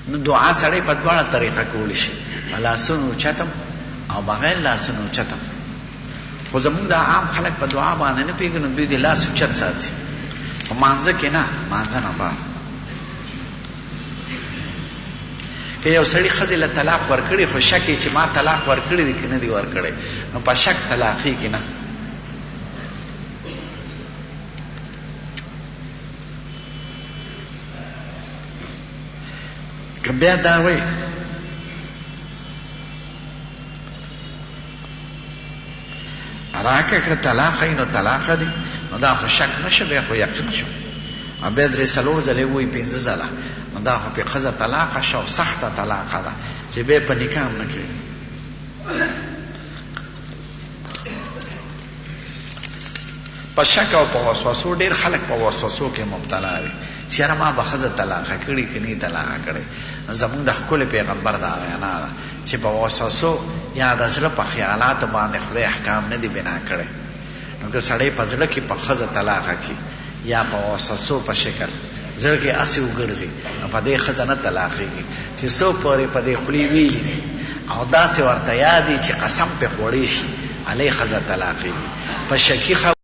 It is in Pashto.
نو دعا سړی په دواړه طریقه کولی شي، په لاسونو اوچتم او بغیر لاسونو اوچتم. خو زمونږ د عام خلک په دعا باندې نه پوهېږي، نو دوی د لاس اوچت ساتي، په مانځه کې نه، مانځه نه بعد. که یو سړي ښځې له طلاق ورکړي خو شک یې چې ما طلاق ورکړي دي که نه دي ورکړی، نو په شک طلاقېږي نه. که بیا دا وایي راکه که طلاق ای نو طلاق دی، نو دا خو شک نشه، بیا خو یقین شو. او بیا درې څلور ځلې ووایي 5 ځله، نو دا خو پې ښځه طلاقه شوه، سخته طلاقه ده چې بیا په نکاح هم نه کوي. په شک او په وسوسو ډېر خلک په وسوسو کې مبتلا دي چې یاره ما به ښځه طلاقه کړي که نه یې طلاقه کړې. زمونږ د ښکلي پیغمبر دا وینا ده چې په وسوسو یا د زړه په خیالاتو باندې خدای احکام نه دي بنا کړی. نو که سړی په زړه کې په ښځه طلاقه کړي یا په وسوسو په شکل زړه کې هسې وګرځي، نو په دې ښځه نه طلاقېږي چې څو پورې په دې خولې ویلي دي او داسې ورته یاد وي چې قسم پې خوړی شي، هلې ښځه طلاقېږي. په شکي